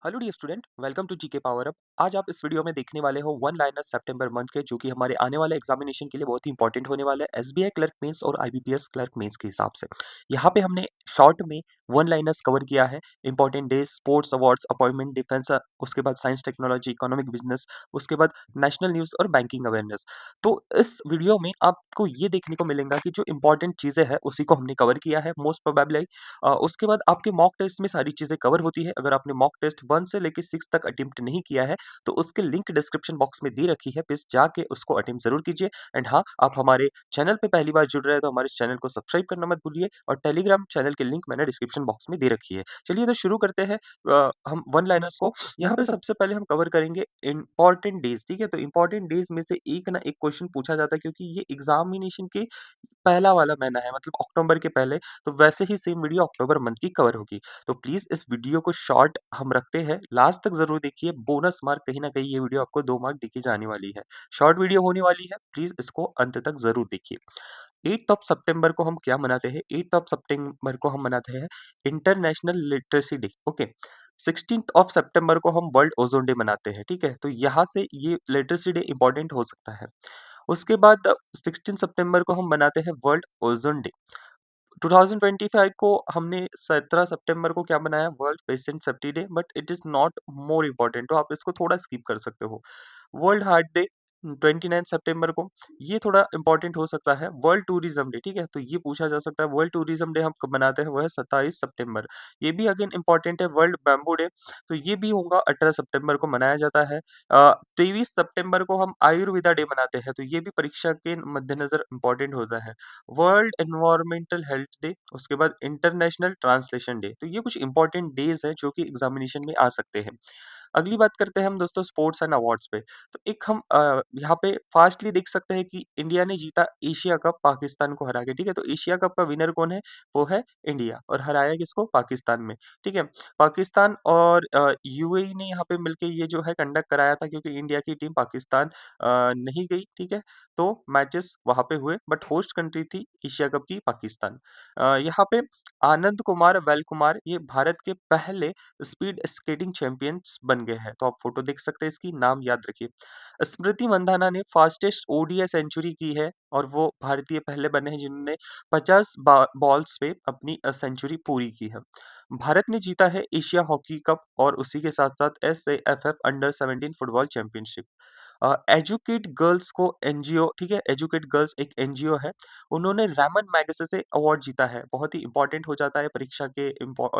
Hello dear student, welcome to GK power up. आज आप इस वीडियो में देखने वाले हो वन लाइनर सितंबर मंथ के, जो कि हमारे आने वाले एग्जामिनेशन के लिए बहुत ही इंपॉर्टेंट होने वाले हैं, एसबीआई क्लर्क मेंस और आईबीपीएस क्लर्क मेंस के हिसाब से। यहाँ पे हमने शॉर्ट में वन लाइनर्स कवर किया है। Important days, sports awards, appointment, defence, उसके बाद साइंस टेक्नोलॉजी, इकोनॉमिक बिजनेस, उसके बाद नेशनल न्यूज और बैंकिंग अवेयरनेस। तो इस वीडियो में आपको ये देखने को मिलेगा कि जो इंपॉर्टेंट चीजें हैं उसी को हमने कवर किया है मोस्ट प्रोबेबली। उसके बाद आपके मॉक टेस्ट में सारी चीज़ें कवर होती है। अगर आपने मॉक टेस्ट 1 से लेके 6 तक अटेम्प्ट नहीं किया है, तो उसकी लिंक डिस्क्रिप्शन बॉक्स में दे रखी है, प्लीज़ जाके उसको अटेम्प्ट ज़रूर कीजिए। एंड हाँ, आप हमारे चैनल पे पहली बार जुड़ रहे हैं, तो हमारे चैनल को सब्सक्राइब करना मत भूलिए और टेलीग्राम चैनल की लिंक मैंने डिस्क्रिप्शन बॉक्स में दे रखी है। चलिए तो शुरू करते हैं हम वन लाइनर्स को। यहाँ पे सबसे पहले हम कवर करेंगे इम्पोर्टेंट डेज़, ठीक है? तो इम्पोर्टेंट डेज़ में से एक ना एक क्वेश्चन पूछा जाता है, क्योंकि ये एग्ज़ामिनेशन के पहला वाला महीना है, मतलब अक्टूबर के पहले, तो वैसे ही सेम वीडियो अक्टूबर मंथ की कवर होगी। तो प्लीज़ इस वीडियो को शॉर्ट हम रखते हैं, लास्ट तक ज़रूर देखिए, बोनस मार्क कहीं न कहीं ये वीडियो आपको 2 मार्क देके जाने वाली है। शॉर्ट वीडियो होने वाली है, प्लीज़ इसको अंत तक ज़रूर देखिए। 8th ऑफ सितंबर को हम क्या मनाते हैं? 8th ऑफ सितंबर को हम मनाते हैं international literacy day, okay. 16th of सितंबर को हम वर्ल्ड ओज़ोन डे मनाते हैं, ठीक है? तो यहाँ से ये लिटरेसी डे इम्पोर्टेंट हो सकता है। उसके बाद 16 सितंबर को हम मनाते हैं वर्ल्ड ओज़ोन डे। 2025 को हमने 17 सितंबर को क्या मनाया? World patient safety day, but it is not more important, तो आप इसको थोड़ा स्किप कर सकते हो। वर्ल्ड हार्ट डे 29 सितंबर को, ये थोड़ा इम्पोर्टेंट हो सकता है। वर्ल्ड टूरिज्म डे, ठीक है? तो ये पूछा जा सकता है। वर्ल्ड टूरिज्म डे हम कब मनाते हैं? वो है 27 सितंबर। ये भी अगेन इम्पोर्टेंट है। वर्ल्ड बैम्बू डे, तो ये भी होगा 18 सितंबर को मनाया जाता है। 23 सितंबर को हम आयुर्वेदा डे मनाते हैं, तो ये भी परीक्षा के मद्देनज़र इम्पोर्टेंट होता है। वर्ल्ड एनवायरमेंटल हेल्थ डे, उसके बाद इंटरनेशनल ट्रांसलेशन डे, तो ये कुछ इंपॉर्टेंट डेज़ हैं जो कि एग्ज़ामिनेशन में आ सकते हैं। अगली बात करते हैं हम दोस्तों स्पोर्ट्स एंड अवार्ड्स पे। तो एक हम यहाँ पे फास्टली देख सकते हैं कि इंडिया ने जीता एशिया कप पाकिस्तान को हरा के, ठीक है? तो एशिया कप का विनर कौन है? वो है इंडिया, और हराया किसको? पाकिस्तान में, ठीक है? पाकिस्तान और यूएई ने यहाँ पे मिलके ये जो है कंडक्ट कराया था, क्योंकि इंडिया की टीम पाकिस्तान नहीं गई, ठीक है? तो मैचेस वहाँ पे हुए, बट होस्ट कंट्री थी एशिया कप की पाकिस्तान। यहाँ पे आनंद कुमार, वेल कुमार, ये भारत के पहले स्पीड स्केटिंग चैंपियंस बन गए हैं। तो आप फोटो देख सकते हैं, इसकी नाम याद रखिए। स्मृति मंधाना ने फास्टेस्ट ओडीआई सेंचुरी की है, और वो भारतीय पहले बने हैं जिन्होंने 50 बॉल्स पे अपनी सेंचुरी पूरी की है। भारत ने जीता है एशिया हॉकी कप, और उसी के साथ साथ SAFF under 17 football championship. Educate girls को एनजीओ, ठीक है? एजुकेट गर्ल्स एक एनजीओ है, उन्होंने रैमन मैगसेसे अवार्ड जीता है। बहुत ही इंपॉर्टेंट हो जाता है परीक्षा के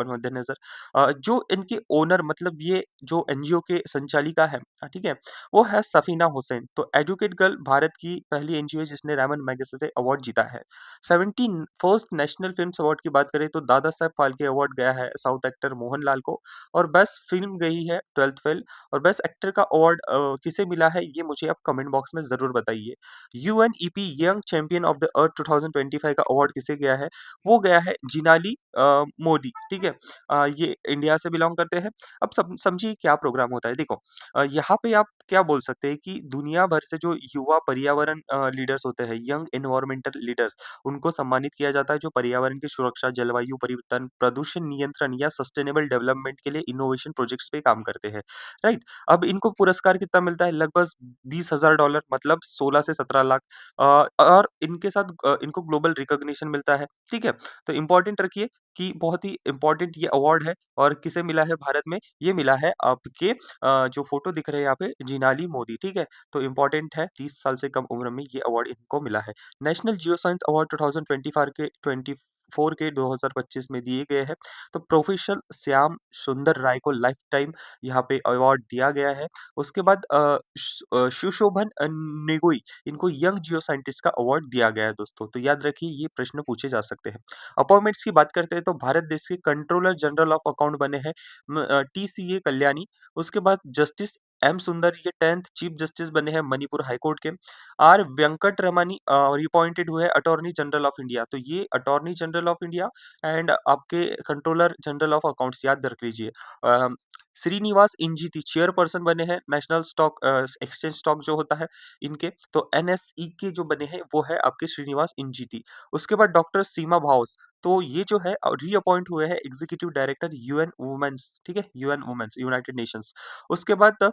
मद्देनजर। जो इनके ओनर, मतलब ये जो एनजीओ के संचालिका है, ठीक है? वो है सफीना हुसैन। तो एजुकेट गर्ल भारत की पहली एनजीओ है जिसने रैमन मैगसेसे अवार्ड जीता है। 71st नेशनल फिल्म्स अवार्ड की बात करें तो दादा साहब फाल्के अवार्ड गया है साउथ एक्टर मोहनलाल को, और बेस्ट फिल्म गई है 12th फेल, और बेस्ट एक्टर का अवार्ड किसे मिला है ये मुझे आप कमेंट बॉक्स में ज़रूर बताइए। UNEP young champion of the earth 2025 का अवार्ड किसे गया है? वो गया है जिनाली मोदी, ठीक है? ये इंडिया से बिलॉन्ग करते हैं। अब समझिए क्या प्रोग्राम होता है। देखो, यहाँ पे आप क्या बोल सकते हैं कि दुनिया भर से जो युवा पर्यावरण लीडर्स होते हैं, यंग एनवायरमेंटल लीडर्स, उनको सम्मानित किया जाता है जो पर्यावरण की सुरक्षा, जलवायु परिवर्तन, प्रदूषण नियंत्रण या सस्टेनेबल डेवलपमेंट के लिए इनोवेशन प्रोजेक्ट्स पे काम करते हैं, राइट? अब इनको पुरस्कार कितना मिलता है? लगभग $20,000, मतलब 16 से 17 लाख। और इनके साथ इनको ग्लोबल रिकॉग्निशन मिलता है, ठीक है? तो इम्पोर्टेंट रखिए कि बहुत ही इम्पोर्टेंट ये अवार्ड है, और किसे मिला है भारत में? ये मिला है आपके जो फ़ोटो दिख रहे हैं यहाँ पे, जिनाली मोदी, ठीक है? तो इम्पोर्टेंट है, 30 साल से कम उम्र में ये अवार्ड इनको मिला है। नेशनल जियो साइंस अवार्ड 2025 में दिए गए हैं। तो प्रोफेसर श्याम सुंदर राय को लाइफ टाइम यहाँ पे अवार्ड दिया गया है। उसके बाद सुशोभन नेगोई, इनको यंग जियो साइंटिस्ट का अवार्ड दिया गया है दोस्तों। तो याद रखिए ये प्रश्न पूछे जा सकते हैं। अपॉइंटमेंट्स की बात करते हैं तो भारत देश के कंट्रोलर जनरल ऑफ अकाउंट बने हैं टीसीए कल्याणी। उसके बाद जस्टिस एम सुंदर, ये 10th चीफ जस्टिस बने हैं मणिपुर हाई कोर्ट के। आर वेंकट रमनी रिअपॉइंटेड हुए अटॉर्नी जनरल ऑफ इंडिया। तो ये attorney general of India and आपके कंट्रोलर जनरल ऑफ अकाउंट्स याद रख लीजिए। अ, श्रीनिवास इंजीती चेयरपर्सन बने हैं नेशनल स्टॉक एक्सचेंज स्टॉक जो होता है इनके। तो एनएसई के जो बने हैं वो है आपके श्रीनिवास इंजीती। उसके बाद डॉक्टर सीमा भाउस, तो ये जो है रीअपॉइंट हुए हैं एग्जीक्यूटिव डायरेक्टर यूएन वुमेन्स, ठीक है? UN women's, united nations. उसके बाद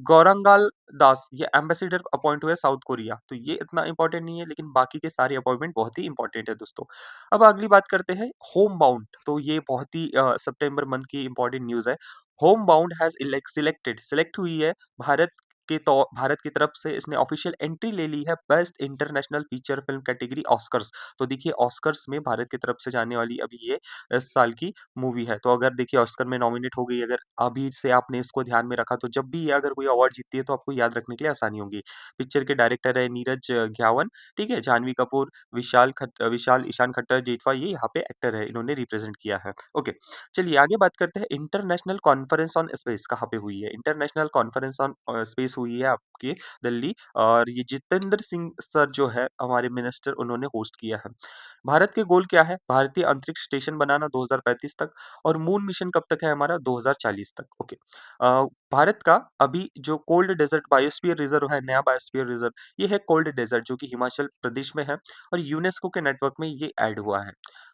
गौरंगाल दास ये एम्बेसडर अपॉइंट हुए साउथ कोरिया। तो ये इतना इम्पोर्टेंट नहीं है, लेकिन बाकी के सारे अपॉइंटमेंट बहुत ही इम्पोर्टेंट है दोस्तों। अब अगली बात करते हैं होम बाउंड। तो ये बहुत ही सितंबर मंथ की इम्पोर्टेंट न्यूज़ है। होम बाउंड हैज़ सिलेक्ट हुई है भारत की तरफ से इसने ऑफिशियल एंट्री ले ली है best international feature film category Oscars. तो देखिए ऑस्कर्स में भारत की तरफ से जाने वाली अभी ये इस साल की मूवी है। तो अगर देखिए ऑस्कर में नॉमिनेट हो गई, अगर अभी से आपने इसको ध्यान में रखा, तो जब भी ये अगर कोई अवार्ड जीतती है तो आपको याद रखने के लिए आसानी होगी। पिक्चर के डायरेक्टर है नीरज ग्यावन, ठीक है? जाह्नवी कपूर, विशाल, ईशान खट्टर, जेठवा ये यहाँ पे एक्टर है, इन्होंने रिप्रेजेंट किया है। ओके, चलिए आगे बात करते हैं इंटरनेशनल कॉन्फ्रेंस ऑन स्पेस कहाँ पे हुई है? इंटरनेशनल कॉन्फ्रेंस ऑन स्पेस हुई है आपकी दिल्ली, और ये जितेंद्र सिंह सर जो है हमारे मिनिस्टर, उन्होंने होस्ट किया है। भारत के गोल क्या है? भारतीय अंतरिक्ष स्टेशन बनाना 2035 तक, और मून मिशन कब तक है हमारा? 2040 तक। ओके। भारत का अभी जो कोल्ड डेजर्ट बायोस्फीयर रिजर्व है, नया बायोस्फीयर रिजर्व, ये है कोल्ड डेजर्ट जो कि हिमाचल प्रदेश में है, और यूनेस्को के नेटवर्क में ये ऐड हुआ है।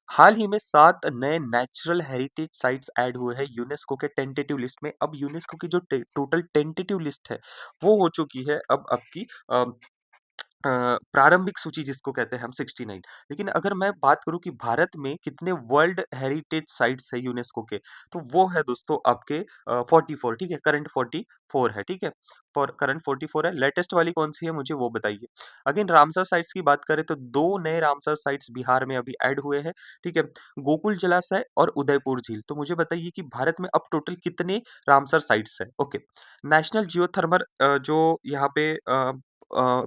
हाल ही में 7 नए नेचुरल हेरिटेज साइट्स ऐड हुए हैं यूनेस्को के टेंटेटिव लिस्ट में। अब यूनेस्को की जो टोटल टेंटेटिव लिस्ट है, वो हो चुकी है अब आपकी प्रारंभिक सूची जिसको कहते हैं हम 69। लेकिन अगर मैं बात करूँ कि भारत में कितने वर्ल्ड हेरिटेज साइट्स है यूनेस्को के, तो वो है दोस्तों आपके 44, ठीक है? करंट 44 है, ठीक है? करंट 44 है। लेटेस्ट वाली कौन-सी है मुझे वो बताइए। अगेन रामसर साइट्स की बात करें तो 2 नए रामसर साइट्स बिहार में अभी ऐड हुए हैं, ठीक है? गोकुल जलाशय और उदयपुर झील। तो मुझे बताइए कि भारत में अब टोटल कितने रामसर साइट्स हैं? ओके। नेशनल जियोथर्मल जो यहाँ पे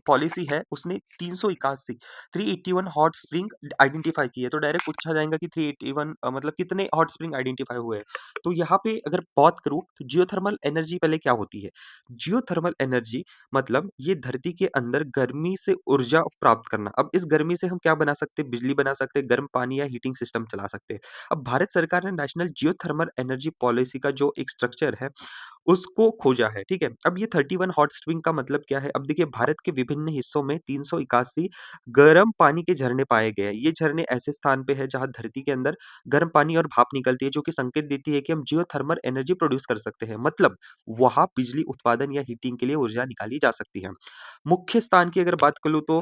पॉलिसी है, उसने 381 381 हॉट स्प्रिंग आइडेंटिफाई की है। तो डायरेक्ट पूछा जाएगा कि 381 मतलब कितने हॉट स्प्रिंग आइडेंटिफाई हुए हैं। तो यहाँ पे अगर बात करूँ तो जियोथर्मल एनर्जी पहले क्या होती है? जियोथर्मल एनर्जी मतलब ये धरती के अंदर गर्मी से ऊर्जा प्राप्त करना। अब इस गर्मी से हम क्या बना सकते हैं? बिजली बना सकते हैं, गर्म पानी या हीटिंग सिस्टम चला सकते हैं। अब भारत सरकार ने नेशनल जियोथर्मल एनर्जी पॉलिसी का जो एक स्ट्रक्चर है, उसको खोजा है, ठीक है? अब ये 31 हॉट स्प्रिंग का मतलब क्या है? अब देखिए भारत के विभिन्न हिस्सों में 381 गर्म पानी के झरने पाए गए हैं। ये झरने ऐसे स्थान पे है जहाँ धरती के अंदर गर्म पानी और भाप निकलती है, जो कि संकेत देती है कि हम जियोथर्मल एनर्जी प्रोड्यूस कर सकते हैं। मतलब वहाँ बिजली उत्पादन या हीटिंग के लिए ऊर्जा निकाली जा सकती है। मुख्य स्थान की अगर बात करूँ तो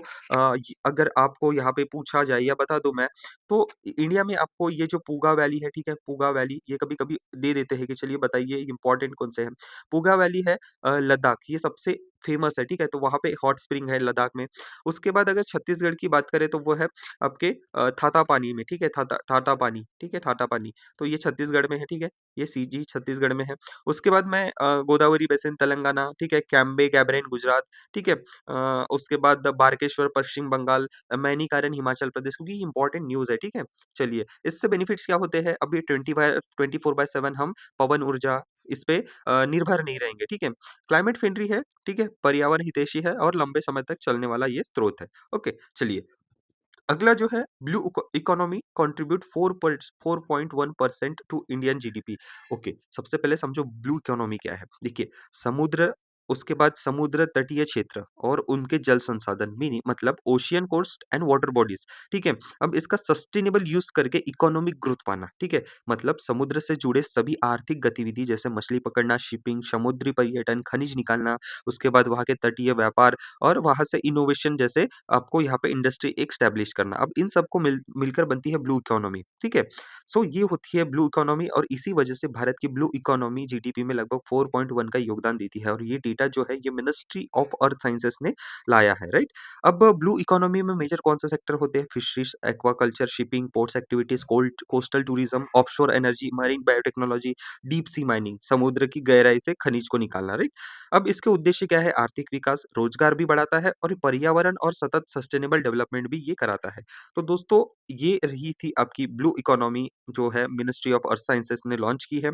अगर आपको यहाँ पे पूछा जाए या बता दूँ मैं, तो इंडिया में आपको ये जो पूगा वैली है, ठीक है? पूगा वैली ये कभी-कभी दे देते हैं कि चलिए बताइए इम्पोर्टेंट कौन से हैं। पूगा वैली है लद्दाख, ये सबसे फेमस है, ठीक है? तो वहाँ पे हॉट स्प्रिंग है लद्दाख में। उसके बाद अगर छत्तीसगढ़ की बात करें तो वो है आपके थातापानी में, ठीक है? थाटापानी, ठीक है? थाटापानी, तो ये छत्तीसगढ़ में है, ठीक है? ये सीजी छत्तीसगढ़ में है। उसके बाद मैं गोदावरी बेसिन तेलंगाना, ठीक है? कैम्बे गैब्रेन गुजरात, ठीक है? उसके बाद बारकेश्वर पश्चिम बंगाल, मैनीकारण हिमाचल प्रदेश, क्योंकि ये इंपॉर्टेंट न्यूज़ है, ठीक है? चलिए, इससे बेनिफिट्स क्या होते हैं? अभी 24/7 हम पवन ऊर्जा इस पे निर्भर नहीं रहेंगे, ठीक है? क्लाइमेट फ्रेंडली है, ठीक है? पर्यावरण हितैषी है और लंबे समय तक चलने वाला ये स्रोत है। ओके, चलिए अगला जो है blue economy contribute 4.1% to Indian GDP. Okay, सबसे पहले समझो ब्लू इकोनॉमी क्या है। देखिए समुद्र, उसके बाद समुद्र तटीय क्षेत्र और उनके जल संसाधन मीनिंग मतलब ocean coast and water bodies, ठीक है? अब इसका सस्टेनेबल यूज करके इकोनॉमिक ग्रोथ पाना, ठीक है? मतलब समुद्र से जुड़े सभी आर्थिक गतिविधि जैसे मछली पकड़ना, शिपिंग, समुद्री पर्यटन, खनिज निकालना, उसके बाद वहाँ के तटीय व्यापार और वहाँ से इनोवेशन जैसे आपको यहाँ पे इंडस्ट्री एक स्टैब्लिश करना। अब इन सबको मिलकर बनती है ब्लू इकोनॉमी, ठीक है? सो ये होती है ब्लू इकोनॉमी, और इसी वजह से भारत की ब्लू इकोनॉमी जीडीपी में लगभग 4.1 का योगदान देती है, और ये डेटा जो है ये मिनिस्ट्री ऑफ अर्थ साइंसेस ने लाया है, राइट? अब ब्लू इकोनॉमी में मेजर कौन से सेक्टर होते हैं? Fisheries, aquaculture, shipping, ports activities, coastal tourism, offshore energy, marine biotechnology, deep sea mining, समुद्र की गहराई से खनिज को निकालना, राइट? अब इसके उद्देश्य क्या है? आर्थिक विकास, रोजगार भी बढ़ाता है और पर्यावरण और सतत सस्टेनेबल डेवलपमेंट भी ये कराता है। तो दोस्तों ये रही थी आपकी ब्लू इकोनॉमी जो है मिनिस्ट्री ऑफ अर्थ साइंसेस ने लॉन्च की है।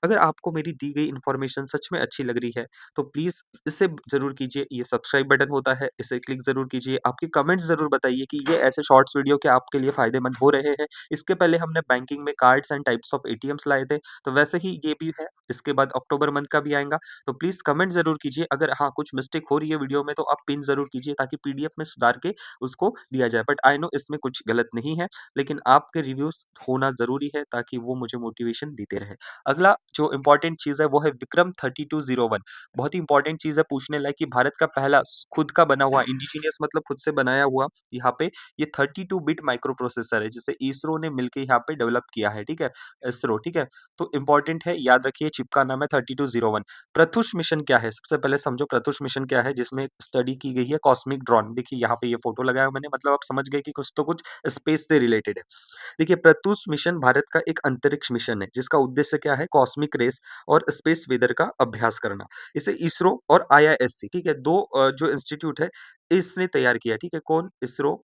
अगर आपको मेरी दी गई इन्फॉर्मेशन सच में अच्छी लग रही है, तो प्लीज़ प्लीज़ इसे ज़रूर कीजिए, ये सब्सक्राइब बटन होता है, इसे क्लिक ज़रूर कीजिए। आपके कमेंट्स ज़रूर बताइए कि ये ऐसे शॉर्ट्स वीडियो क्या आपके लिए फ़ायदेमंद हो रहे हैं। इसके पहले हमने बैंकिंग में cards and types of ATMs लाए थे, तो वैसे ही ये भी है। इसके बाद अक्टूबर मंथ का भी आएगा, तो प्लीज़ कमेंट ज़रूर कीजिए। अगर हाँ, कुछ मिस्टेक हो रही है वीडियो में तो आप पिन ज़रूर कीजिए ताकि पीडीएफ में सुधार के उसको दिया जाए। बट आई नो इसमें कुछ गलत नहीं है, लेकिन आपके रिव्यूज़ होना ज़रूरी है ताकि वो मुझे मोटिवेशन देते रहें। अगला जो इम्पोर्टेंट चीज़ है वो है विक्रम 3201। बहुत ही इम्पोर्टेंट चीज़ है पूछने लायक कि भारत का पहला खुद का बना हुआ इंडिजीनियस मतलब खुद से बनाया हुआ यहाँ पे ये 32 बिट माइक्रो प्रोसेसर है जिसे इसरो ने मिलके यहाँ पे डेवलप किया है, ठीक है? इसरो, ठीक है? तो इम्पोर्टेंट है, याद रखिए चिप का नाम है 3201। प्रत्युष मिशन क्या है? सबसे पहले समझो प्रत्युष मिशन क्या है जिसमें स्टडी की गई है कॉस्मिक ड्रोन। देखिए यहाँ पे ये फोटो लगाया मैंने मतलब आप समझ गए कि कुछ तो कुछ स्पेस से रिलेटेड है। देखिए प्रत्युष मिशन भारत का एक अंतरिक्ष मिशन है जिसका उद्देश्य क्या है कॉस्मिक रेस और स्पेस वेदर का अभ्यास करना। इसे इसरो और आईआईएससी ठीक है दो जो इंस्टीट्यूट है इसने तैयार किया ठीक है कौन इसरो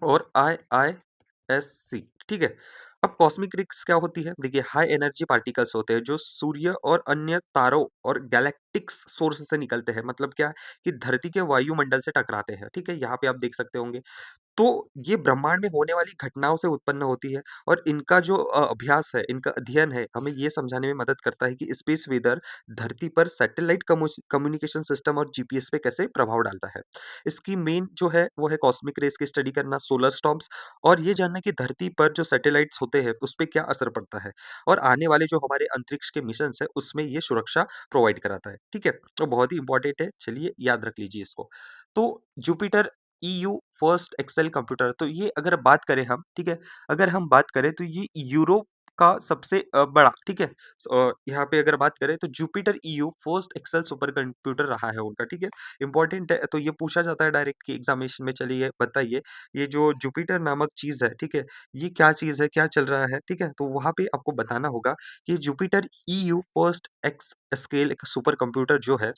और आईआईएससी ठीक है। अब कॉस्मिक रेज़ क्या होती है? देखिए हाई एनर्जी पार्टिकल्स होते हैं जो सूर्य और अन्य तारों और गैलेक्टिक्स सोर्स से निकलते हैं। मतलब क्या कि धरती के वायुमंडल से टकराते हैं, ठीक है? यहाँ पे आप देख सकते होंगे। तो ये ब्रह्मांड में होने वाली घटनाओं से उत्पन्न होती है और इनका जो अभ्यास है, इनका अध्ययन है, हमें ये समझाने में मदद करता है कि स्पेस वेदर धरती पर सैटेलाइट कम्युनिकेशन सिस्टम और जीपीएस पे कैसे प्रभाव डालता है। इसकी मेन जो है, वो है कॉस्मिक रेज़ की स्टडी करना, सोलर स्टॉर्म्स और ये जानना कि धरती पर जो सैटेलाइट्स होते हैं, उस पे क्या असर पड़ता है और आने वाले जो हमारे अंतरिक्ष के मिशंस हैं, उसमें ये सुरक्षा प्रोवाइड कराता है। ठीक है? तो बहुत ही इम्पोर्टेंट है, चलिए याद रख लीजिए इसको। तो Jupiter EU first exascale computer तो ये अगर बात करें हम, ठीक है? अगर हम बात करें तो ये यूरोप का सबसे बड़ा, ठीक है? यहाँ पे अगर बात करें तो Jupiter EU first exascale super computer रहा है उनका, ठीक है? इम्पोर्टेंट है, तो ये पूछा जाता है डायरेक्ट कि एग्ज़ामिनेशन में चलिए बताइए, ये जो जुपिटर नामक चीज़ है, ठीक है? ये क्या चीज़ है, क्या चल रहा है, ठीक है? तो वहाँ पे आपको बताना होगा कि Jupiter EU first x scale एक सुपर कंप्यूटर जो है,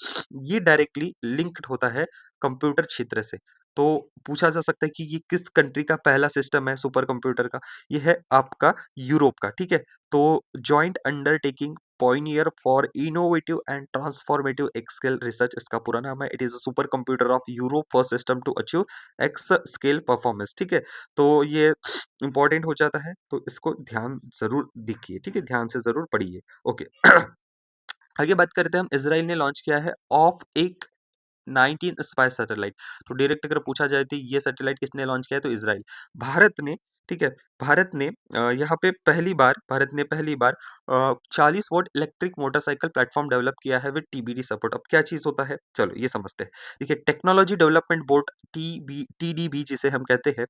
ये डायरेक्टली लिंक्ड होता है कंप्यूटर क्षेत्र से। तो पूछा जा सकता है कि ये किस कंट्री का पहला सिस्टम है सुपर कंप्यूटर का? ये है आपका यूरोप का, ठीक है? तो joint undertaking pioneer for innovative and transformative exascale research इसका पूरा नाम है। It is a super computer of Europe first system to achieve exascale performance, ठीक है? तो ये इम्पोर्टेंट हो जाता है, तो इसको ध्यान ज़रूर देखिए, ठीक है? ध्यान से ज़रूर पढ़िए। ओके। आगे बात करते हैं हम इज़राइल ने लॉन्च किया है ऑफ एक 19 स्पाई सैटेलाइट तो डायरेक्ट अगर पूछा जाए तो ये सैटेलाइट किसने लॉन्च किया है तो इजराइल भारत ने ठीक है भारत ने यहाँ पे पहली बार 40 volt electric motorcycle platform develop किया है विद टीबीडी सपोर्ट अब क्या चीज होता है चलो ये समझते हैं देखिए टेक्नोलॉजी डेवलपमेंट बोर्ड टीडीबी जिसे हम कहते हैं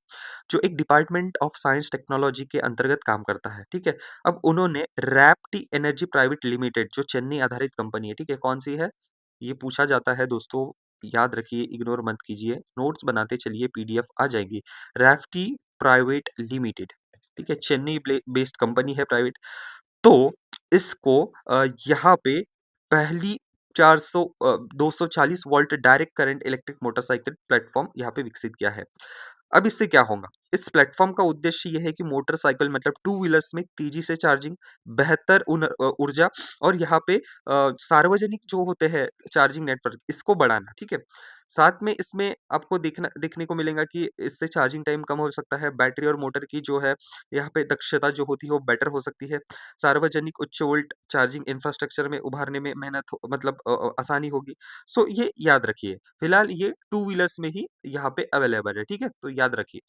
जो एक डिपार्टमेंट ऑफ साइंस टेक्नोलॉजी के अंतर्गत काम करता है ठीक है अब उन्होंने रैप्टी एनर्जी प्राइवेट लिमिटेड जो चेन्नई आधारित कंपनी है ठीक है कौन सी है ये पूछा जाता है दोस्तों, याद रखिए, इग्नोर मत कीजिए, नोट्स बनाते चलिए पीडीएफ आ जाएगी। रैफ्टी प्राइवेट लिमिटेड, ठीक है? चेन्नई बेस्ड कंपनी है प्राइवेट। तो इसको यहाँ पे पहली 240 volt direct current electric motorcycle platform यहाँ पे विकसित किया है। अब इससे क्या होगा? इस प्लेटफ़ॉर्म का उद्देश्य ये है कि मोटरसाइकिल मतलब टू व्हीलर्स में तेज़ी से चार्जिंग, बेहतर ऊर्जा और यहाँ पे सार्वजनिक जो होते हैं चार्जिंग नेटवर्क इसको बढ़ाना, ठीक है? साथ में इसमें आपको देखने को मिलेगा कि इससे चार्जिंग टाइम कम हो सकता है, बैटरी और मोटर की जो है यहाँ पे दक्षता जो होती है वो बेटर हो सकती है। सार्वजनिक उच्च वोल्ट चार्जिंग इंफ्रास्ट्रक्चर में उभारने में मेहनत हो मतलब आसानी होगी। सो ये याद रखिए। फिलहाल ये टू व्हीलर्स में ही यहाँ पे अवेलेबल है, ठीक है? तो याद रखिए।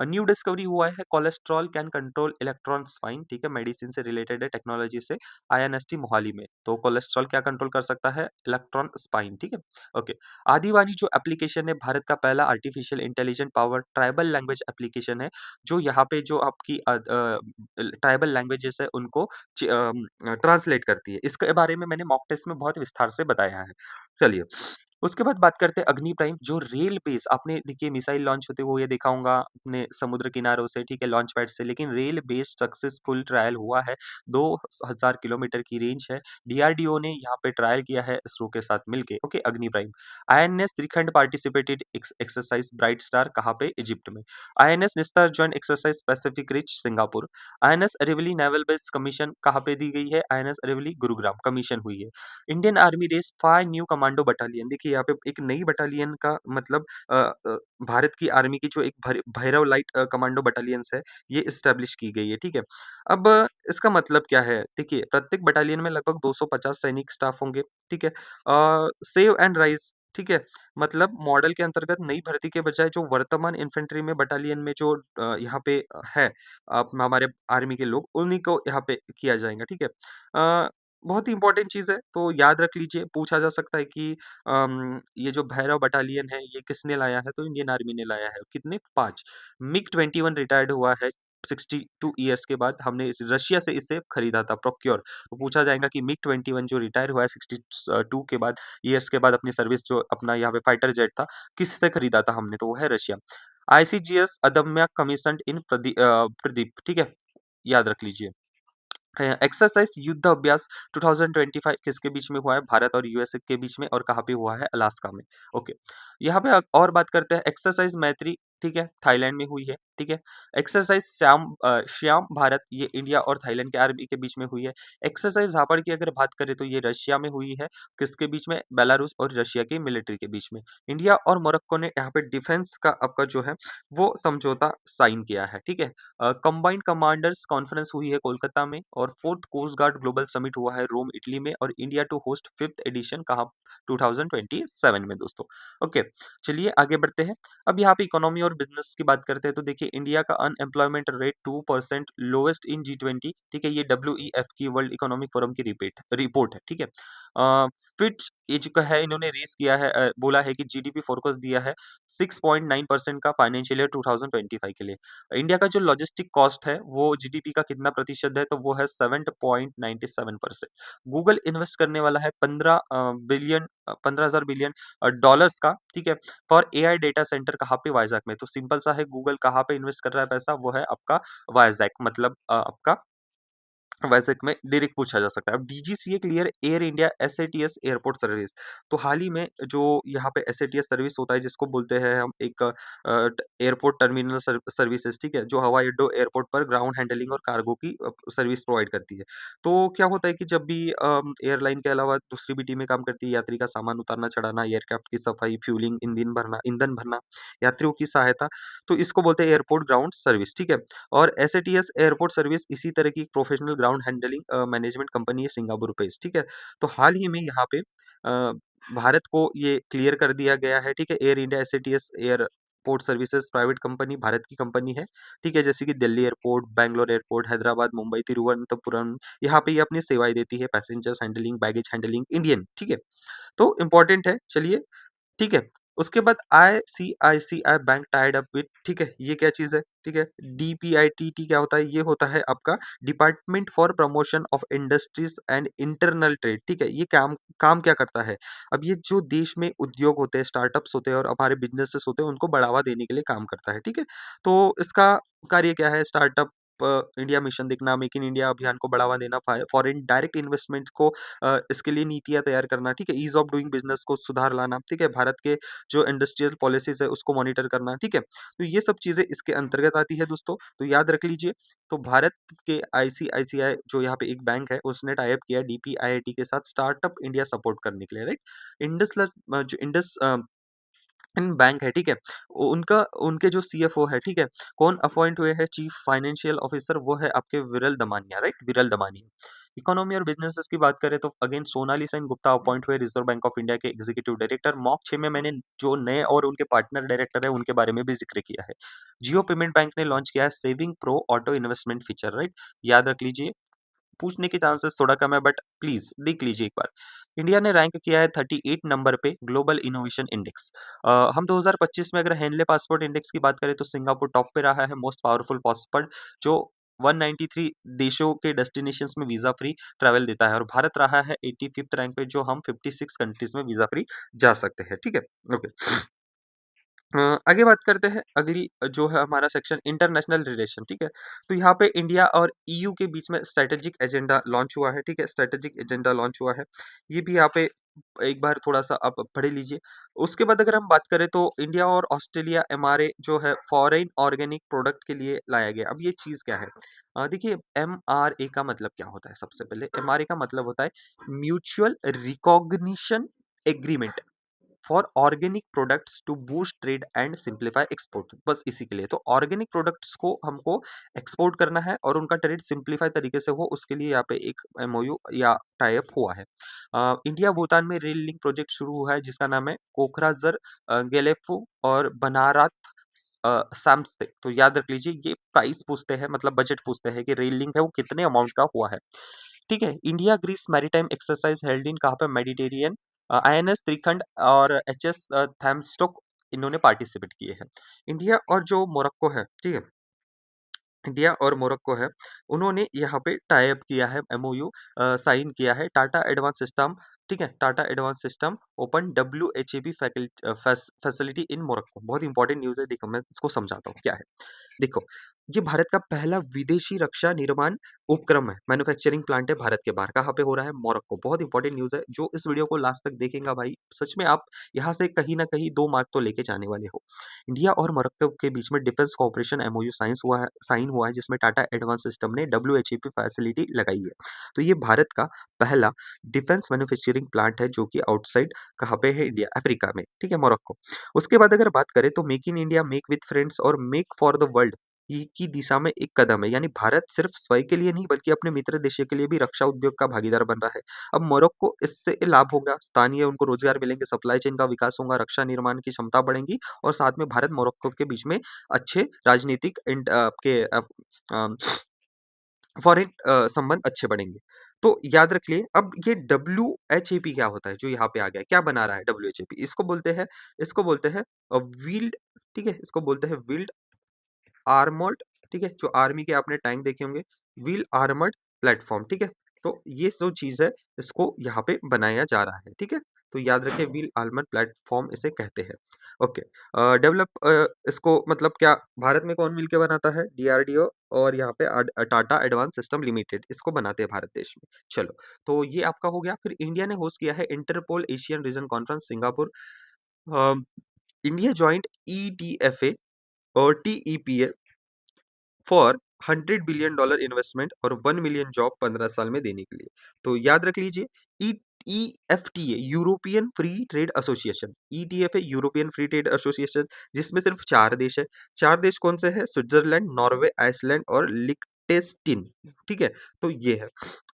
न्यू डिस्कवरी हुआ है cholesterol can control electron spine, ठीक है? मेडिसिन से रिलेटेड है टेक्नोलॉजी से आईएनएसटी मोहाली में। तो कोलेस्ट्रॉल क्या कंट्रोल कर सकता है? इलेक्ट्रॉन स्पाइन, ठीक है? ओके। आदिवानी जो एप्लीकेशन है भारत का पहला artificial intelligent power tribal language application है, जो यहाँ पे जो आपकी ट्राइबल लैंग्वेजेस है उनको ट्रांसलेट करती है। इसके बारे में मैंने मॉक टेस्ट में बहुत विस्तार से बताया है। चलिए, उसके बाद बात करते हैं अग्नि प्राइम जो रेल बेस आपने देखिए मिसाइल लॉन्च होते हुए ये देखा होगा अपने समुद्र किनारों से ठीक है लॉन्च पैड से लेकिन रेल बेस्ड सक्सेसफुल ट्रायल हुआ है 2000 किलोमीटर की रेंज है डीआरडीओ ने यहाँ पे ट्रायल किया है इसरो के साथ मिलके okay Agni prime INS Trikand participated exercise bright star कहाँ पे इजिप्ट में INS Nistar joint exercise Pacific reach Singapore INS Aravali naval base commission कहाँ पे दी गई है आईएनएस अरेवली गुरुग्राम कमीशन हुई है Indian army raise 5 new commando battalion देखिए यहाँ पे एक नई बटालियन का मतलब भारत की आर्मी की जो एक भैरव लाइट कमांडो बटालियंस है ये इस्टेब्लिश की गई है ठीक है अब इसका मतलब क्या है देखिए प्रत्येक बटालियन में लगभग 250 सैनिक स्टाफ होंगे ठीक है सेव एंड राइज ठीक है मतलब मॉडल के अंतर्गत नई भर्ती के बजाय जो वर्तमान इन्फेंट्री में बटालियन में जो यहाँ पे है हमारे आर्मी के लोग उन्हीं को यहाँ पे किया जाएगा ठीक है बहुत ही इम्पोर्टेंट चीज़ है, तो याद रख लीजिए, पूछा जा सकता है कि ये जो भैरव बटालियन है, ये किसने लाया है? तो इंडियन आर्मी ने लाया है। कितने? 5 मिग-21 रिटायर्ड हुआ है 62 इयर्स के बाद, हमने रशिया से इसे खरीदा था, प्रोक्योर। तो पूछा जाएगा कि मिग-21 जो रिटायर हुआ है 62 के बाद इयर्स के बाद अपनी सर्विस जो अपना यहाँ पे फाइटर जेट था, किससे खरीदा था हमने? तो वो है रशिया। आईसीजीएस अदम्य कमीशन्ड इन प्रदीप, ठीक है? याद रख लीजिए। एक्सरसाइज युद्ध अभ्यास 2025 किसके बीच में हुआ है? भारत और यूएसए के बीच में और कहाँ पे हुआ है? अलास्का में। ओके। यहाँ पे और बात करते हैं एक्सरसाइज मैत्री ठीक है, थाईलैंड में हुई है, ठीक है। एक्सरसाइज श्याम भारत ये इंडिया और थाईलैंड के आर्मी के बीच में हुई है। एक्सरसाइज झापड़ की अगर बात करें तो ये रशिया में हुई है, किसके बीच में? बेलारूस और रशिया की मिलिट्री के बीच में। इंडिया और मोरक्को ने यहाँ पे डिफेंस का आपका जो है वो समझौता साइन किया है, ठीक है। कंबाइंड कमांडर्स कॉन्फ्रेंस हुई है कोलकाता में और 4th coast guard global summit हुआ है रोम इटली में और India to host 5th addition कहाँ 2027 में दोस्तों ओके चलिए आगे बढ़ते हैं अब यहाँ पे इकोनॉमी और बिजनेस की बात करते हैं तो देखिए इंडिया का अनएम्प्लॉयमेंट रेट 2% लोवेस्ट इन G20 ठीक है ये WEF की वर्ल्ड इकोनॉमिक फोरम की रिपोर्ट है ठीक है फिच ये जो है इन्होंने रेस किया है बोला है कि जीडीपी फोरकास्ट दिया है 6.9% का फाइनेंशियल ईयर 2025 के लिए इंडिया का जो लॉजिस्टिक कॉस्ट है वो जीडीपी का कितना प्रतिशत है तो वो है 7.97%। गूगल इन्वेस्ट करने वाला है 15,000 बिलियन डॉलर्स का ठीक है फॉर एआई डेटा सेंटर कहाँ पे वाइजैक में तो सिंपल सा है गूगल कहाँ पे इन्वेस्ट कर रहा है पैसा वो है आपका वाइजैक मतलब आपका वैसे में डायरेक्ट पूछा जा सकता है। अब DGCA clear air India SATS airport service. तो हाल ही में जो यहाँ पे एसएटीएस सर्विस होता है जिसको बोलते हैं हम एक एयरपोर्ट टर्मिनल सर्विसेज ठीक है जो हवाई अड्डों एयरपोर्ट पर ग्राउंड हैंडलिंग और कार्गो की सर्विस प्रोवाइड करती है। तो क्या होता है कि जब भी एयरलाइन के अलावा दूसरी भी टीमें काम करती है यात्री का सामान उतारना चढ़ाना एयरक्राफ्ट की सफाई फ्यूलिंग ईंधन भरना यात्रियों की सहायता तो इसको बोलते हैं एयरपोर्ट ग्राउंड सर्विस ठीक है। और एसएटीएस एयरपोर्ट सर्विस इसी तरह की professional ground handling management company है सिंगापुर बेस्ड ठीक है। तो हाल ही में यहाँ पे भारत को ये क्लियर कर दिया गया है ठीक है air India SATS airport services private company Bharat की कंपनी है ठीक है जैसे कि दिल्ली एयरपोर्ट बैंगलोर एयरपोर्ट हैदराबाद मुंबई तिरुवनंतपुरम यहाँ पे ये अपनी सेवाएं देती है passengers handling baggage handling Indian ठीक है। तो इम्पोर्टेंट है चलिए ठीक है। उसके बाद ICICI bank tied up with ठीक है, ये क्या चीज़ है? ठीक है, डीपीआईटीटी क्या होता है? ये होता है आपका department for promotion of industries and internal trade ठीक है, ये काम काम क्या करता है? अब ये जो देश में उद्योग होते हैं, स्टार्टअप्स होते हैं और हमारे बिज़नेसेस होते हैं, उनको बढ़ावा देने के लिए काम करता है, ठीक है? तो इसका कार्य क्या है? स्टार्टअप इंडिया मिशन देखना, मेक इन इंडिया अभियान को बढ़ावा देना, फॉरेन डायरेक्ट इन्वेस्टमेंट को इसके लिए नीतियाँ तैयार करना, ठीक है? ईज़ ऑफ डूइंग बिज़नेस को सुधार लाना, ठीक है? भारत के जो इंडस्ट्रियल पॉलिसीज़ है उसको मॉनिटर करना, ठीक है? तो ये सब चीज़ें इसके अंतर्गत आती है दोस्तों, तो याद रख लीजिए। तो भारत के आईसीआईसीआई जो यहाँ पे एक बैंक है, उसने टाई अप किया है डीपीआईआईटी के साथ स्टार्टअप इंडिया सपोर्ट करने के लिए, राइट? जो इंडस बैंक है, ठीक है? उनका उनके जो सीएफओ है, ठीक है? कौन अपॉइंट हुए हैं चीफ फाइनेंशियल ऑफिसर वो है आपके विरल दमानिया, राइट? विरल दमानिया। इकोनॉमी और बिज़नेसेस की बात करें तो अगेन सोनाली सेन गुप्ता अपॉइंट हुए रिज़र्व बैंक ऑफ इंडिया के एग्जीक्यूटिव डायरेक्टर। मॉक 6 में मैंने जो नए और उनके पार्टनर डायरेक्टर है उनके बारे में भी ज़िक्र किया है। जियो पेमेंट बैंक ने लॉन्च किया है saving pro auto investment feature, right? याद रख लीजिए पूछने के चांसेस थोड़ा कम है बट प्लीज देख लीजिए एक बार। इंडिया ने रैंक किया है 38 नंबर पे ग्लोबल इनोवेशन इंडेक्स। हम 2025 में अगर हेनले पासपोर्ट इंडेक्स की बात करें तो सिंगापुर टॉप पे रहा है मोस्ट पावरफुल पासपोर्ट जो 193 देशों के डेस्टिनेशंस में वीज़ा फ्री ट्रैवल देता है और भारत रहा है 85th रैंक पे, जो हम 56 कंट्रीज़ में वीज़ा फ्री जा सकते हैं, ठीक है? ओके। आगे बात करते हैं, अगली जो है हमारा सेक्शन इंटरनेशनल रिलेशन, ठीक है? तो यहाँ पे इंडिया और ईयू के बीच में स्ट्रैटेजिक एजेंडा लॉन्च हुआ है, ठीक है? स्ट्रैटेजिक एजेंडा लॉन्च हुआ है। ये भी यहाँ पे एक बार थोड़ा-सा आप पढ़ लीजिए। उसके बाद अगर हम बात करें तो इंडिया और ऑस्ट्रेलिया एमआरए जो है फॉरेन ऑर्गेनिक प्रोडक्ट के लिए लाया गया। अब ये चीज़ क्या है? देखिए, एमआरए का मतलब क्या होता है सबसे पहले? एमआरए का मतलब होता है mutual recognition agreement for organic products to boost trade and simplify export, बस इसी के लिए। तो ऑर्गेनिक प्रोडक्ट्स को हमको एक्सपोर्ट करना है और उनका ट्रेड सिंप्लीफाई तरीके से हो, उसके लिए यहाँ पे एक एमओयू या टाई अप हुआ है। इंडिया भूटान में रेल लिंक प्रोजेक्ट शुरू हुआ है जिसका नाम है कोकराझर गेलेफू और बनारत सामसे। तो याद रख लीजिए, ये प्राइस पूछते हैं, मतलब बजट पूछते हैं कि रेल लिंक है वो कितने अमाउंट का हुआ है। ठीक है, India Greece maritime exercise held in कहाँ पे? मेडिटेरियन। आईएनएस त्रिखंड और एचएस थैम्स्टोक इन्होंने पार्टिसिपेट किए हैं। इंडिया और जो मोरक्को है, ठीक है? इंडिया और मोरक्को है, उन्होंने यहाँ पे टाई अप किया है, एमओयू साइन किया है। टाटा एडवांस सिस्टम, ठीक है? Tata advance system open WHAB facility in Morocco. बहुत इंपॉर्टेंट न्यूज़ है, देखो मैं इसको समझाता हूँ क्या है। देखो, ये भारत का पहला विदेशी रक्षा निर्माण उपक्रम है, मैन्युफैक्चरिंग प्लांट है भारत के बाहर। कहाँ पे हो रहा है? मोरक्को। बहुत इंपॉर्टेंट न्यूज़ है, जो इस वीडियो को लास्ट तक देखेगा भाई, सच में आप यहाँ से कहीं न कहीं 2 मार्क तो लेके जाने वाले हो। इंडिया और मोरक्को के बीच में डिफेंस कोऑपरेशन एमओयू साइन हुआ है, जिसमें टाटा एडवांस सिस्टम ने डब्ल्यूएचईपी फैसिलिटी लगाई है। तो ये भारत का पहला डिफेंस मैन्युफैक्चरिंग प्लांट है, जो कि आउटसाइड कहाँ पे है? इंडिया, अफ्रीका में, ठीक है? मोरक्को। उसके बाद अगर बात करें तो make in India, make with friends और मेक फॉर द वर्ल्ड की दिशा में एक कदम है। यानी भारत सिर्फ स्वयं के लिए नहीं बल्कि अपने मित्र देशों के लिए भी रक्षा उद्योग का भागीदार बन रहा है। अब मोरक्को इससे लाभ होगा, स्थानीय उनको रोजगार मिलेंगे, सप्लाई चेन का विकास होगा, रक्षा निर्माण की क्षमता बढ़ेगी और साथ में भारत मोरक्को के बीच में अच्छे राजनीतिक फॉरेन संबंध अच्छे बढ़ेंगे। तो याद रखिए, अब ये डब्ल्यूएचएपी क्या होता है जो यहाँ पे आ गया है? क्या बना रहा है डब्ल्यूएचएपी? इसको बोलते हैं व्हील्ड, ठीक है? इसको बोलते हैं व्हील्ड आर्मर्ड, ठीक है? जो आर्मी के आपने टैंक देखे होंगे, व्हील आर्मर्ड प्लेटफ़ॉर्म, ठीक है? तो ये जो चीज़ है, इसको यहाँ पे बनाया जा रहा है, ठीक है? तो याद रखें, व्हील आर्मर्ड प्लेटफ़ॉर्म इसे कहते हैं। ओके। इसको मतलब क्या भारत में कौन मिलके बनाता है? डीआरडीओ और यहाँ पे टाटा एडवांस सिस्टम लिमिटेड इसको बनाते हैं भारत देश में। चलो, तो ये आपका हो गया। फिर इंडिया ने होस्ट किया है Interpol Asian region conference Singapore. Uh, India joint ETFA और टीईपीए फॉर $100 बिलियन इन्वेस्टमेंट और 1 मिलियन जॉब 15 साल में देने के लिए। तो याद रख लीजिए, E EFTA European free trade association, ETF है यूरोपियन फ्री ट्रेड एसोसिएशन, जिसमें सिर्फ 4 देश है। 4 देश कौन से हैं? स्विट्जरलैंड, नॉर्वे, आइसलैंड और लिechtenstein, ठीक है? तो ये है।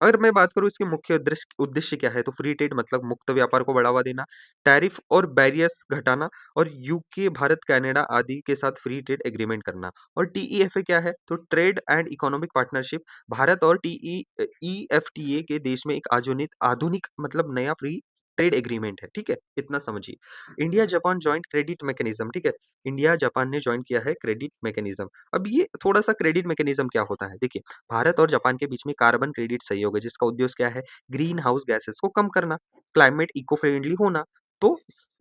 अगर मैं बात करूँ इसके मुख्य उद्देश्य उद्देश्य क्या है, तो फ्री ट्रेड मतलब मुक्त व्यापार को बढ़ावा देना, टैरिफ और बैरियर्स घटाना और यूके, भारत, कनाडा आदि के साथ फ्री ट्रेड एग्रीमेंट करना। और टीईएफए क्या है? तो trade and economic partnership. Bharat और ईएफटीए के देश में एक आधुनिक आधुनिक मतलब नया फ्री ट्रेड एग्रीमेंट है, ठीक है? इतना समझिए। India Japan joint credit mechanism, ठीक है? इंडिया जापान ने जॉइन किया है क्रेडिट मैकेनिज्म। अब ये थोड़ा-सा क्रेडिट मैकेनिज्म क्या होता है? देखिए, भारत और जापान के बीच में कार्बन क्रेडिट सहयोग है, जिसका उद्देश्य क्या है? ग्रीन हाउस गैसेस को कम करना, क्लाइमेट इको फ्रेंडली होना। तो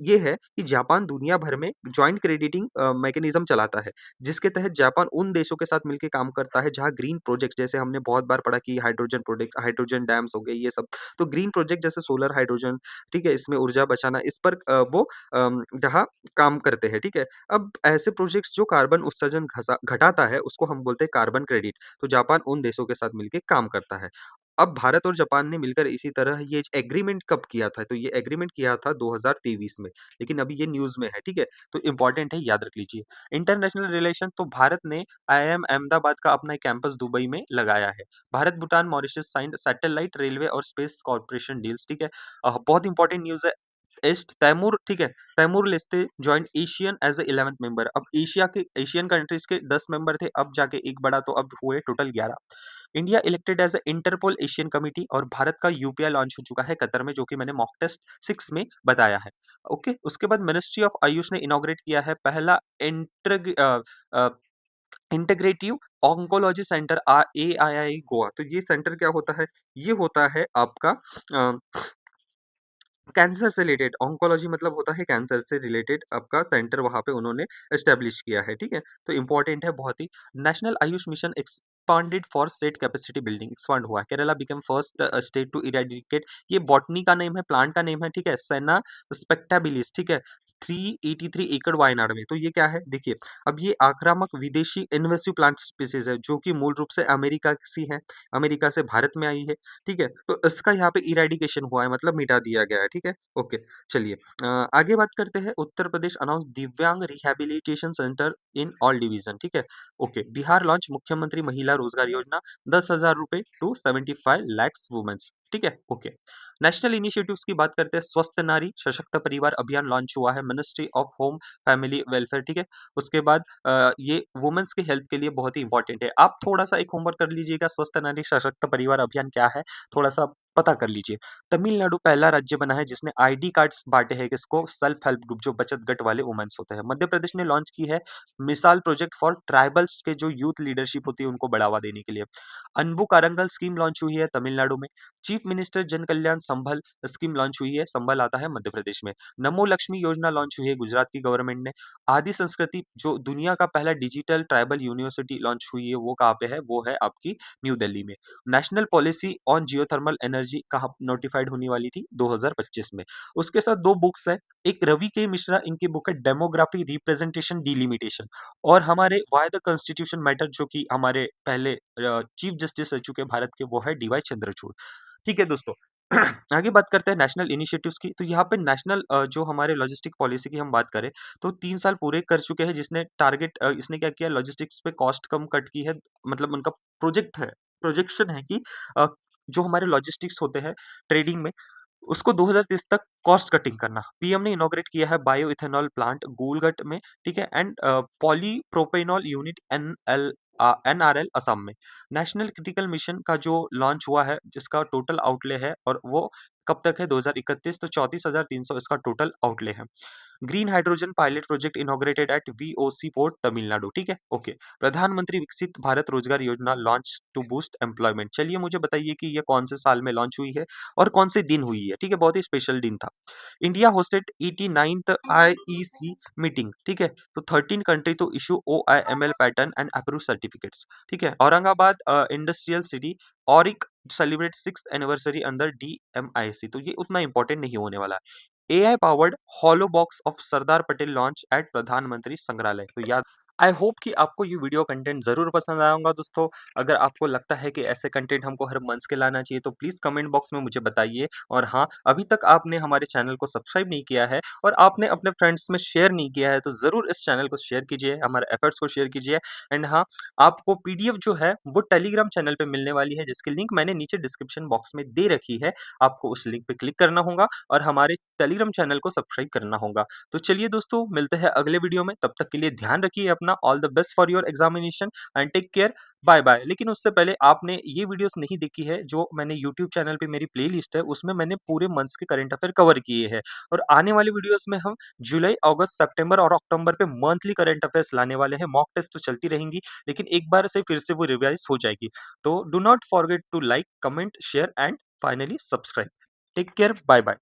ये है कि जापान दुनिया भर में जॉइंट क्रेडिटिंग मैकेनिज्म चलाता है, जिसके तहत जापान उन देशों के साथ मिलके काम करता है जहाँ ग्रीन प्रोजेक्ट्स, जैसे हमने बहुत बार पढ़ा कि हाइड्रोजन प्रोजेक्ट, हाइड्रोजन डैम्स हो गए ये सब। तो ग्रीन प्रोजेक्ट जैसे सोलर हाइड्रोजन, ठीक है? इसमें ऊर्जा बचाना, इस पर वो जहाँ काम करते हैं, ठीक है? अब ऐसे प्रोजेक्ट्स जो कार्बन उत्सर्जन घटाता है, उसको हम बोलते हैं कार्बन क्रेडिट। तो जापान उन देशों के साथ मिलके काम करता है। अब भारत और जापान ने मिलकर इसी तरह ये एग्रीमेंट कब किया था? तो ये एग्रीमेंट किया था 2023 में, लेकिन अभी ये न्यूज़ में है, ठीक है? तो इम्पोर्टेंट है, याद रख लीजिए। इंटरनेशनल रिलेशन, तो भारत ने आईआईएम अहमदाबाद का अपना एक कैंपस दुबई में लगाया है। Bharat, Bhutan, Mauritius signed satellite, railway और स्पेस कॉर्पोरेशन डील्स, ठीक है? बहुत इंपॉर्टेंट न्यूज़ है। ईस्ट तैमूर, ठीक है? Timor Leste joined ASEAN as a 11th member. अब एशियन कंट्रीज़ के 10 मेंबर थे, अब जाके एक बढ़ा तो अब हुए total 11। India elected as a Interpol Asian committee और भारत का यूपीआई लॉन्च हो चुका है कतर में, जो कि मैंने मॉक टेस्ट 6 में बताया है। ओके, उसके बाद मिनिस्ट्री ऑफ आयुष ने इनॉग्रेट किया है पहला integrative oncology centre AII Goa. तो ये सेंटर क्या होता है? ये होता है आपका कैंसर से रिलेटेड, ऑन्कोलॉजी मतलब होता है कैंसर से रिलेटेड आपका सेंटर वहाँ पे उन्होंने एस्टेब्लिश किया है, ठीक है? तो इम्पोर्टेंट है बहुत ही। National Ayush mission expanded for state capacity building, expand हुआ है। Kerala become first state to eradicate, ये बॉटनी का नेम है, प्लांट का नेम है, ठीक है? सेना स्पेक्टाबिलिस, ठीक है? 383 एकड़ वायनाड में। तो ये क्या है? देखिए, अब ये आक्रामक विदेशी इन्वेसिव प्लांट स्पीसीज है, जो कि मूल रूप से अमेरिका सी है, अमेरिका से भारत में आई है, ठीक है? तो इसका यहाँ पे इरेडिकेशन हुआ है, मतलब मिटा दिया गया है, ठीक है? ओके, चलिए आगे बात करते हैं। उत्तर प्रदेश अनाउंस दिव्यांग rehabilitation centre in all division, ठीक है? ओके, बिहार लॉन्च मुख्यमंत्री महिला रोजगार योजना, 10,000 रुपए टू 75 lakhs वुमेन्स, ठीक है? ओके। नेशनल इनिशिएटिव्स की बात करते हैं। स्वस्थ नारी सशक्त परिवार अभियान लॉन्च हुआ है, ministry of home family welfare, ठीक है? उसके बाद ये वुमेन्स के हेल्थ के लिए बहुत ही इंपॉर्टेंट है। आप थोड़ा-सा एक होमवर्क कर लीजिएगा, स्वस्थ नारी सशक्त परिवार अभियान क्या है? थोड़ा-सा पता कर लीजिए। तमिलनाडु पहला राज्य बना है जिसने आईडी कार्ड्स बाँटे हैं किसको? सेल्फ हेल्प ग्रुप, जो बचत गट वाले वुमेन्स होते हैं। मध्य प्रदेश ने लॉन्च की है मिसाल प्रोजेक्ट फॉर ट्राइबल्स के जो यूथ लीडरशिप होती है उनको बढ़ावा देने के लिए। अनबू कारंगल स्कीम लॉन्च हुई है तमिलनाडु में। चीफ मिनिस्टर जन कल्याण संभल स्कीम लॉन्च हुई है, संभल आता है मध्य प्रदेश में। नमो लक्ष्मी योजना लॉन्च हुई है गुजरात की गवर्नमेंट ने। आदि संस्कृति जो दुनिया का पहला डिजिटल ट्राइबल यूनिवर्सिटी लॉन्च हुई है, वो कहाँ पे है? वो है आपकी न्यू दिल्ली में। National policy on geothermal energy कहाँ नोटिफाइड होने वाली थी? 2025 में। उसके साथ 2 बुक्स हैं, एक रवि के मिश्रा, इनकी बुक है डेमोग्राफी रिप्रेजेंटेशन डिलिमिटेशन, और हमारे व्हाई द कॉन्स्टिट्यूशन मैटर, जो कि हमारे पहले चीफ जस्टिस रह चुके हैं भारत के, वो है डीवाई चंद्रचूड़। ठीक है दोस्तों। आगे बात करते हैं नेशनल इनिशिएटिव्स की। तो यहाँ पे नेशनल जो हमारे लॉजिस्टिक पॉलिसी की हम बात करें, तो 3 साल पूरे कर चुके हैं, जिसने टारगेट इसने क्या किया, लॉजिस्टिक्स पे कॉस्ट कम कट की है। मतलब उनका प्रोजेक्शन है कि अ, जो हमारे लॉजिस्टिक्स होते हैं ट्रेडिंग में, उसको 2030 तक कॉस्ट कटिंग करना। पीएम ने इनॉग्रेट किया है बायो इथेनॉल प्लांट गूलगट में, ठीक है? एंड पॉलीप्रोपेनॉल यूनिट एनआरएल असम में। नेशनल क्रिटिकल मिशन का जो लॉन्च हुआ है, जिसका टोटल आउटले है, और वो कब तक है? 2031, तो 34,300 इसका टोटल आउटले है। Green hydrogen pilot project inaugurated at VOC port Tamil Nadu, ठीक है? ओके। प्रधानमंत्री विकसित भारत रोजगार योजना लॉन्च टू बूस्ट एम्प्लॉयमेंट। चलिए मुझे बताइए कि ये कौन से साल में लॉन्च हुई है और कौन से दिन हुई है, ठीक है? बहुत ही स्पेशल दिन था। India hosted 89th IEC meeting, ठीक है? तो 13 country to issue OIML pattern and approve certificates, ठीक है? Aurangabad industrial city AURIC celebrate 6th anniversary under DMIC. तो ये उतना इंपॉर्टेंट नहीं होने वाला है। AI powered hollow box of Sardar Patel launch at Pradhanmantri Sangrahalaya. तो याद, आई होप कि आपको ये वीडियो कंटेंट ज़रूर पसंद आया होगा दोस्तों। अगर आपको लगता है कि ऐसे कंटेंट हमको हर मंथ के लाना चाहिए, तो प्लीज़ कमेंट बॉक्स में मुझे बताइए। और हाँ, अभी तक आपने हमारे चैनल को सब्सक्राइब नहीं किया है और आपने अपने फ्रेंड्स में शेयर नहीं किया है, तो ज़रूर इस चैनल को शेयर कीजिए, हमारे एफर्ट्स को शेयर कीजिए। एंड हाँ, आपको पीडीएफ जो है वो टेलीग्राम चैनल पे मिलने वाली है, जिसकी लिंक मैंने नीचे डिस्क्रिप्शन बॉक्स में दे रखी है। आपको उस लिंक पे क्लिक करना होगा और हमारे टेलीग्राम चैनल को सब्सक्राइब करना होगा। तो चलिए दोस्तों, मिलते हैं अगले वीडियो में। तब तक के लिए ध्यान रखिए अपना। All the best for your examination and take care. Bye bye. लेकिन उससे पहले आपने ये वीडियोस नहीं देखी है, जो मैंने यूट्यूब चैनल पे मेरी प्लेलिस्ट है, उसमें मैंने पूरे मंथ्स के करंट अफेयर कवर किए हैं। और आने वाले वीडियोस में हम जुलाई, अगस्त, सितंबर और अक्टूबर पे मंथली करंट अफेयर्स लाने वाले हैं। मॉक टेस्ट तो चलती रहेंगी, लेकिन एक बार से फिर से वो रिवाइज हो जाएगी। तो do not forget to like, comment, share and finally subscribe. Take care, bye bye.